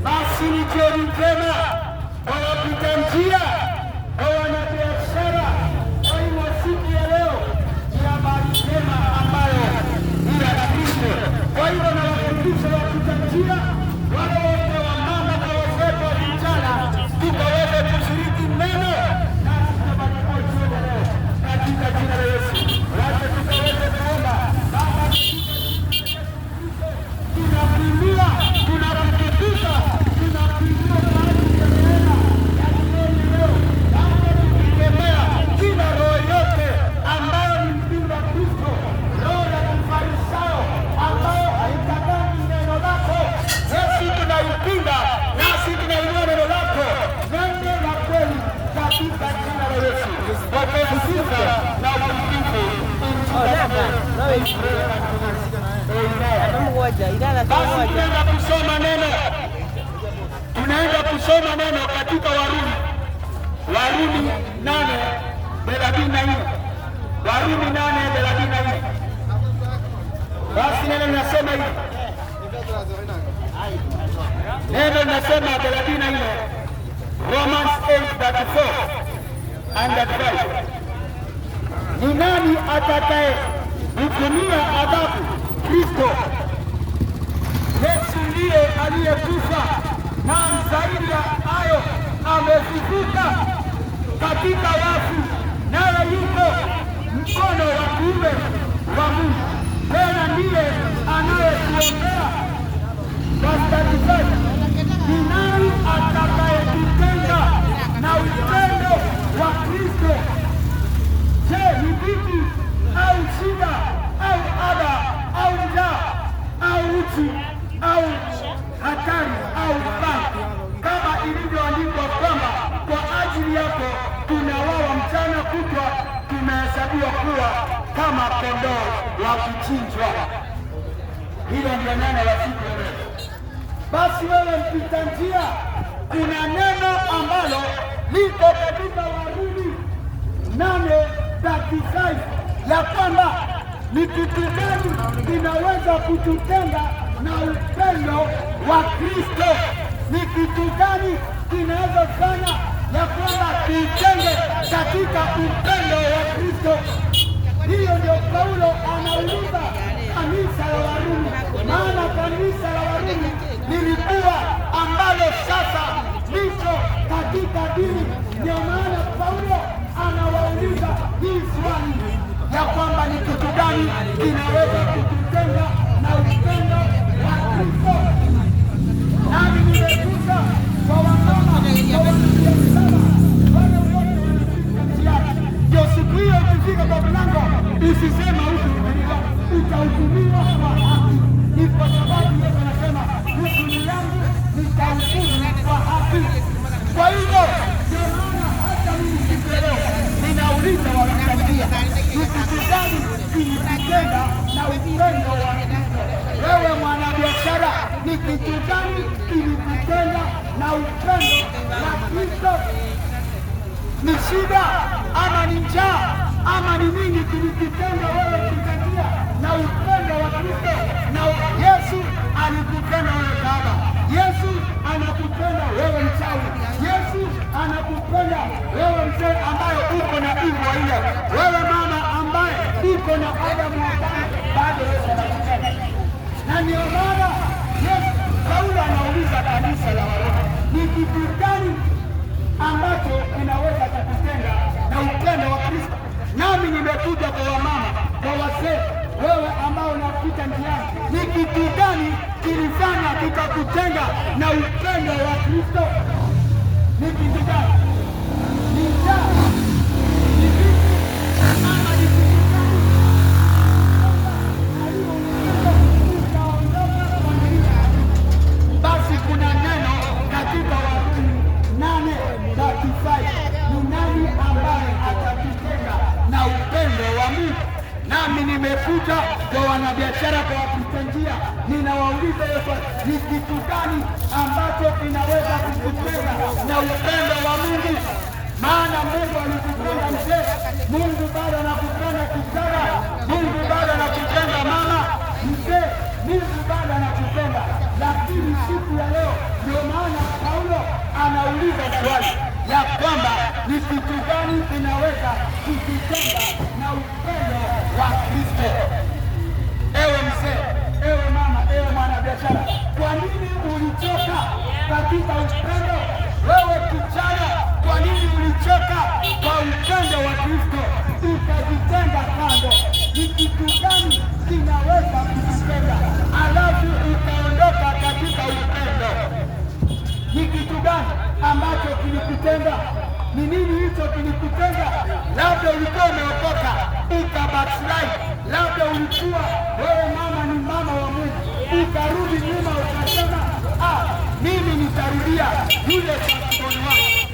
Basi ni jioni njema kwa wapita njia, kwa wanabiashara. Kwa hiyo siku ya leo ni habari njema ambayo ni ya Kristo. Kwa hiyo nawakaribisha wapita njia, wale wote wa mama na wazee wa vijana, tukaweze kushiriki neno na tutabarikiwa jioni ya leo katika jina la Yesu. Wacha tukaweze kuomba. Baba, tunakuinua, tunakutukuza, tunakuinua kwa ajili ya neema ya jioni leo. Baba, tukikemea kila roho yote ambayo ni mpinga Kristo, roho ya kifarisayo ambayo haitakani neno lako. Yesu, tunaipinga nasi tunainua neno lako, neno la kweli, katika jina la Yesu. Pokea sifa na utukufu. Tunaenda kusoma neno, tunaenda kusoma neno katika Warumi 8:34. Warumi 8:34. Basi neno linasema hivi, neno linasema 34, Romans 8:34 and 5. Ni nani atakaye hukumia adhabu? Kristo Yesu ndiye aliyekufa, na zaidi ya hayo amefufuka katika wafu, naye yuko mkono wa kuume wa Mungu, tena ndiye anayetuombea. Ni nani atakayetutenga na upendo wa Kristo? Je, ni dhiki au shida au adha au njaa au uchi au hatari au baa? Kama ilivyoandikwa kwamba kwa ajili yako tunawawa mchana kutwa, tumehesabiwa kuwa kama kondoo wa kuchinjwa. Hilo ndio neno la siku ya leo. Basi wewe mpita njia, kuna neno ambalo liko katika Warumi 8:35 ya kwamba ni kitu gani kinaweza kututenga na upendo wa Kristo? Ni kitu gani kinaweza fanya ya kwamba tuitenge katika upendo wa Kristo? Hiyo ndio Paulo anauliza kanisa la Warumi, maana kanisa la Warumi lilikuwa ambalo sasa liko katika dini. Ndio maana Paulo anawauliza hii swali ya kwamba ni kitu gani kinaweza kututenga na upendo wa Kristo. Nami nimekuja kwa wamama, kwa wanabiashara, wale wote wanafika njiani. Ndio siku hiyo ukifika kwa mlango usisema hukumiwa, utahukumiwa kwa haki. Ni kwa sababu Yesu anasema hukumu yangu nitahukumu kwa haki. Kwa hivyo ndio maana hata mimi siku leo ninauliza wanatanzania, ni kitu gani kilikutenga na upendo wa Kristo? Wewe mwanabiashara, ni kitu gani kilikutenga na upendo wa Kristo? Ni shida ama ni njaa ama ni nini kilikutenga wewe kutanzania na upendo wa Kristo? Na Yesu alikupenda wewe baba, Yesu anakupenda wewe mchawi, Yesu anakupenda wewe mzee ambaye uko na hivyo ile, wewe mama ambaye uko na Adamu wa kale, bado Yesu anakupenda. Na ndio maana Yesu Paulo anauliza kanisa la Warumi, ni kitu gani ambacho kinaweza kukutenga na upendo wa Kristo? Nami nimekuja kwa wamama, kwa wazee, wewe ambao unapita njiani, ni kitu gani kilifanya kikakutenga na upendo wa Kristo? Ni kitu gani? Ni njaa? Ni vipi? Ama ni kitu gani? Basi kuna neno katika Warumi 8:35, ni nani ambaye atatutenga na upendo wa Mungu? Nami nimekuja kwa wanabiashara, kwa wapita njia, ninawauliza Yesu, ni kitu gani ambacho kinaweza kukutenga na upendo wa Mungu? Maana Mungu alikupenda mzee, Mungu bado anakupenda kijana, Mungu bado anakupenda mama, mzee, Mungu bado anakupenda. Lakini siku ya leo Ndio maana Paulo anauliza swali ya kwamba ni kitu gani kinaweza kujitenga na upendo wa Kristo. Ewe mzee, ewe mama, ewe mwanabiashara, kwa nini ulichoka katika upendo? Wewe kijana, kwa nini ulichoka kwa upendo wa Kristo ukajitenga kando? Ni kitu gani kinaweza kujitenga alafu ukaondoka katika upendo? Ni kitu gani ambacho kilikutenga? Ni nini hicho kilikutenga? Labda ulikuwa umeokoka ukabackslide, labda ulikuwa wewe mama ni mama wa Mungu ukarudi nyuma ukasema mimi nitarudia yule mkono wangu.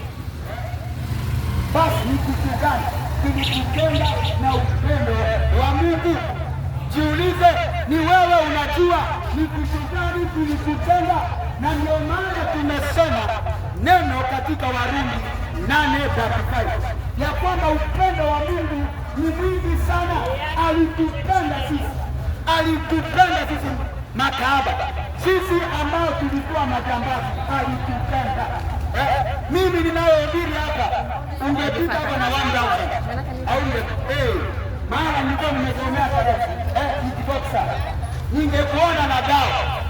Basi ni kitu gani kilikutenga na upendo wa Mungu? Jiulize, ni wewe unajua ni kitu gani kilikutenga. Na ndio maana tumesema neno katika Warumi 8:35 ya kwamba upendo wa Mungu ni mwingi sana. Alitupenda sisi makahaba, sisi ambao tulikuwa majambazi, alitupenda. Mimi ninayohubiri hapa ungepita hapa na 1000 au maana nilikuwa nimesomea kickboxa, ningekuona na dawa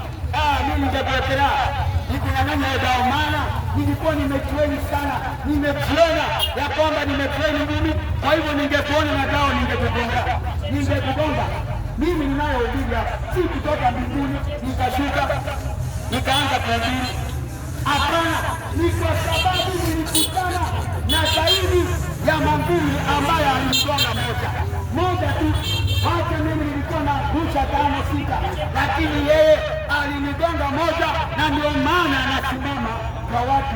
mimi ningekuletea nikunyang'anya dawa, maana nilikuwa nimetrain sana, nimejiona ya kwamba nimetrain mimi. Kwa hivyo ningekuona na dawa ningekugonga. Mimi ninayohubiri si kutoka mbinguni nikashuka nikaanza kuhubiri. Hapana, ni kwa sababu nilikutana na zaidi ya mambili ambayo alinigonga moja tu. Hata mimi nilikuwa na rusha 5-6, lakini yeye alinigonga moja, na ndio maana nasimama kwa watu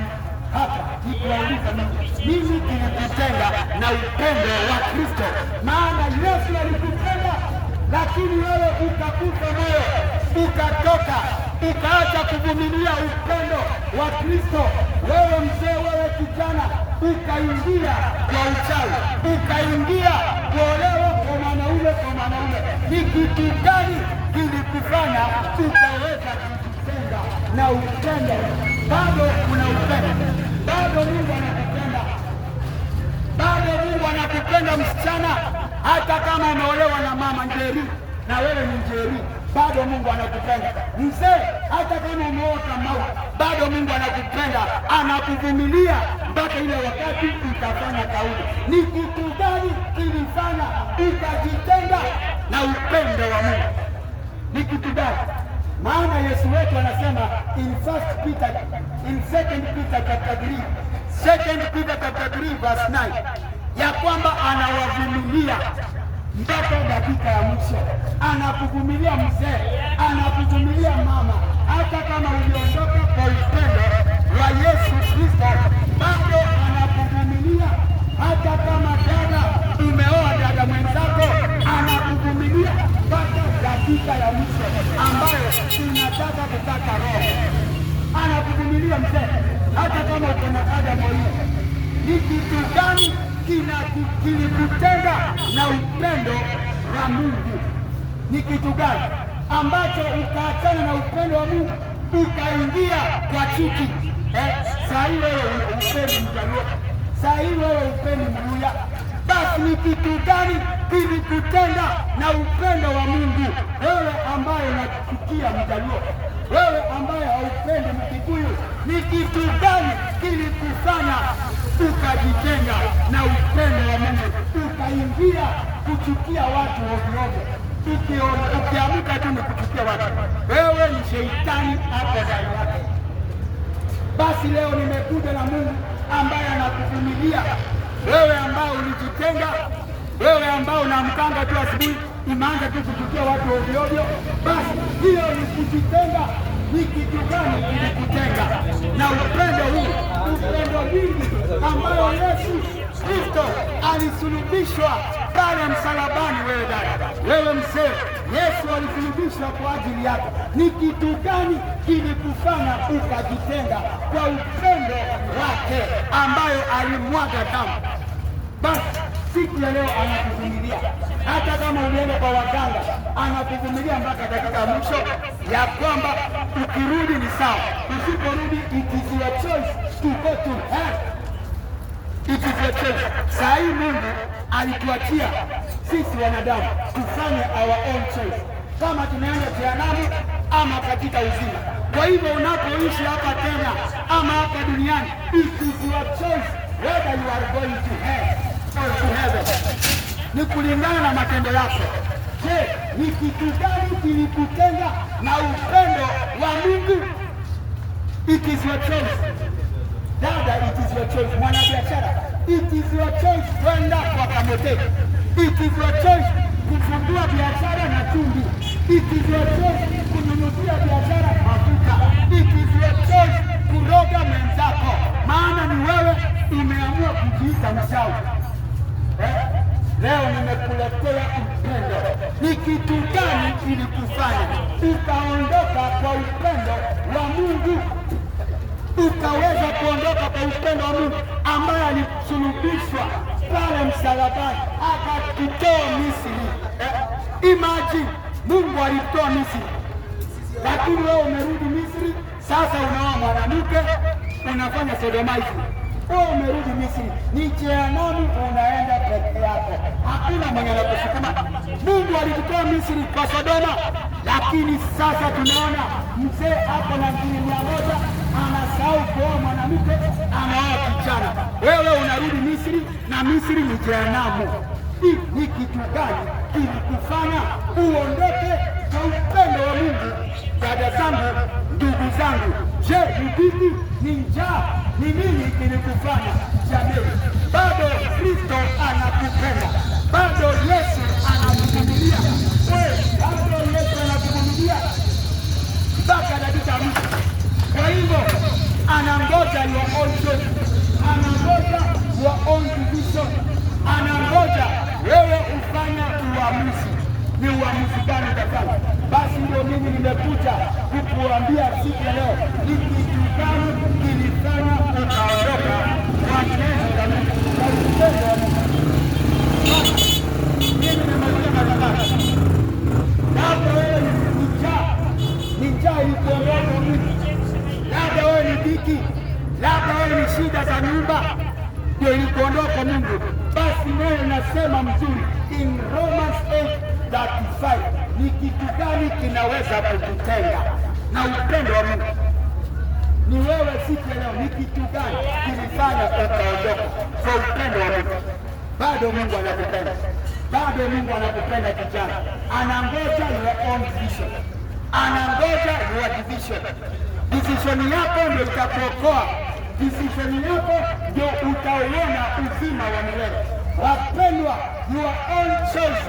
hapa nikiwauliza mimi kilikutenga na upendo wa Kristo. Maana Yesu alikupenda, lakini wewe ukakufa moyo, ukatoka, ukaacha kuvumilia upendo wa Kristo. Wewe mzee, wewe kijana, ukaingia kwa uchawi, ukaingia kuolewa kwa mwanaume. Ni kitu gani kilikufanya ukaweza kujitenga na upendo? Bado kuna upendo, bado Mungu anakupenda, bado Mungu anakupenda msichana, hata kama umeolewa na mama Njeri na wewe ni Njeri, bado Mungu anakupenda. Mzee, hata kama umeota maua, bado Mungu anakupenda, anakuvumilia mpaka ile wakati utafanya kauli. Ni kitu gani kilifanya ukajitenga na upendo wa Mungu? Ni kitu gani? Maana Yesu wetu anasema in 2 Peter chapter 3 verse 9 ya kwamba anawavumilia mpaka dakika ya mwisho. Anakuvumilia mzee, anakuvumilia mama, hata kama uliondoka kwa upendo wa Yesu Kristo, bado anakuvumilia. Hata kama dada umeoa dada mwenzako, anakuvumilia mpaka dakika ya mwisho ambayo unataka kukata roho. Anakuvumilia mzee, hata kama uko na ada moyo. Ni kitu gani kilikutenga na upendo wa Mungu? Ni kitu gani ambacho ukaachana na upendo wa Mungu ukaingia kwa chuki? Saa hii wewe upendi Mjaluo, saa hii wewe upendi Mluya. Basi ni kitu gani kilikutenga na upendo wa Mungu? Wewe ambaye unachukia Mjaluo, wewe ambaye haupendi Mkikuyu, ni kitu gani kilikufanya ukajitenga na upendo wa Mungu ukaingia kuchukia watu ovyo? Ukiamka tu ni kuchukia watu, wewe ni sheitani hapo ndani yake. Basi leo nimekuja na Mungu ambaye anakuvumilia wewe, ambao ulijitenga, wewe ambao unamkanga tu asubuhi unaanza tu kuchukia watu ovyo. Basi hiyo ni kujitenga. Ni kitu gani kilikutenga na upendo huu? Upendo mwingi ambayo Yesu Kristo alisulubishwa pale msalabani. Wewe dada, wewe mzee, Yesu alisulubishwa kwa ajili yako. Ni kitu gani kilikufanya ukajitenga kwa upendo wake ambayo alimwaga damu? Basi siku ya leo anakuvumilia, hata kama ulienda kwa waganga, anakuvumilia mpaka dakika mwisho, ya kwamba ukirudi ni sawa. usiporudi, it is your choice to go to hell. It is your choice. Saa hii Mungu alituachia sisi wanadamu tufanye our own choice, kama tunaenda jehanamu ama katika uzima. Kwa hivyo unapoishi hapa tena ama hapa duniani, it is your choice whether you are going to hell or to heaven. Ni kulingana na matendo yako. Je, ni kitu gani kilikutenga na upendo wa Mungu? It is your choice. Dada, it is your choice. Mwanabiashara, it is your choice kwenda kwa Kamoteki. It is your choice kufungua biashara na chumvi. It is your choice kununulia biashara mafuta. It is your choice kuroga mwenzako, maana ni wewe umeamua kujiita mchawi. Leo nimekuletea upendo. Ni kitu gani kilikufanya ukaondoka kwa upendo wa Mungu? Ukaweza kuondoka kwa upendo wa Mungu ambaye alisulubishwa pale msalabani akakutoa Misri. Imagine, Mungu alitoa Misri, lakini wewe umerudi Misri. Sasa unaoa mwanamke, unafanya sodomizi. Wewe umerudi Misri, ni jehanamu, unaenda peke yako, hakuna mwenye anakusukuma. Mungu alikutoa Misri kwa Sodoma, lakini sasa tunaona mzee hapo na 100 anasahau kuoa mwanamke, anaoa kijana. Wewe unarudi Misri na Misri ni jehanamu. Ni kitu gani kilikufanya uondoke kwa upendo wa Mungu? Dada zangu, ndugu zangu, je, ni vipi? Ni njaa? Ni nini kilikufanya? Jamani, bado Kristo anakupenda, bado Yesu anakuvumilia. Bado Yesu anakuvumilia mpaka dakika mwisho. Kwa hivyo anangoja your own choice, anangoja your own decision, anangoja wewe ufanya uamuzi. Ni uamuzi gani utafanya? Basi ndio mimi nimekuja kukuambia siku ya leo, ni kitu gani kilifanya ukaondoka kwa neno la Mungu na upendo wa Mungu. Mimi nimekuja barabara, labda wewe ni njaa ilikuondoka mwili, labda wewe ni dhiki, labda wewe ni shida za nyumba ndio ilikuondoka Mungu. Basi neno nasema mzuri in Romans 8:35, ni kitu gani kinaweza kukutenga na upendo wa Mungu? Ni wewe siku leo, ni kitu gani kilifanya ukaondoka kwa upendo wa Mungu? Bado Mungu anakupenda, bado Mungu anakupenda kijana. Anangoja your own decision, anangoja your decision. Decision yako ndio itakuokoa, decision yako ndio utaona uzima wa milele. Wapendwa, your own choice,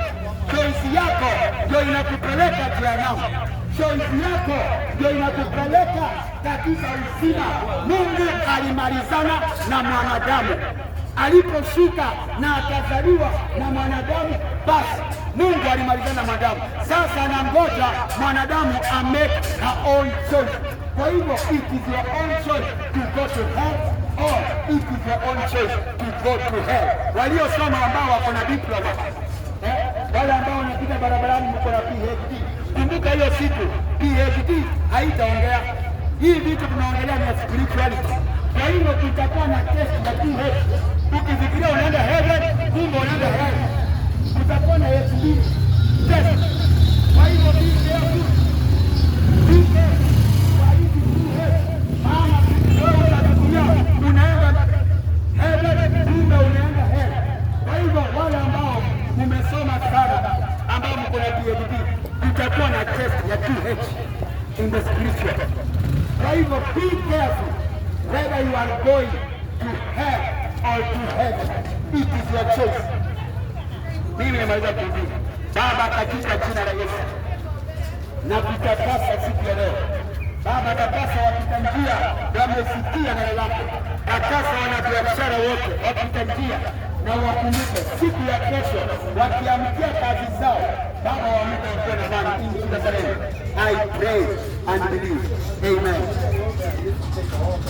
choice yako ndio inakupeleka jehanamu, choice yako ndio inakupeleka katika uzima. Mungu alimalizana na mwanadamu aliposhuka na akazaliwa na mwanadamu. Basi Mungu alimalizana na mwanadamu, sasa anangoja mwanadamu amake her own choice. Kwa hivyo it is your own choice to go to hell or it is your own choice to go to hell. Waliosoma ambao wako na diploma, wale ambao wanapita barabarani mko na PhD, kumbuka hiyo siku PhD haitaongea. Hii vitu tunaongelea ni spirituality. Kwa hivyo kutakuwa na test ya PhD. Ukifikiria unaenda heaven, kumbe unaenda hell. Kutakuwa na PhD test. Kwa hivyo kutakuwa na test ya 2H in the spiritual. Kwa hivyo be careful whether you are going to hell or to heaven. It is your choice. Mimi nimeweza kuuliza Baba, katika jina la Yesu na kutakasa siku ya leo. Baba, takasa wapita njia wamesikia neno lako, takasa wanabiashara wote wapita njia na wakumbuke siku ya kesho wakiamkia kazi zao. Baba, waamke wakiwa na amani. In Jesus' name I pray and believe. Amen.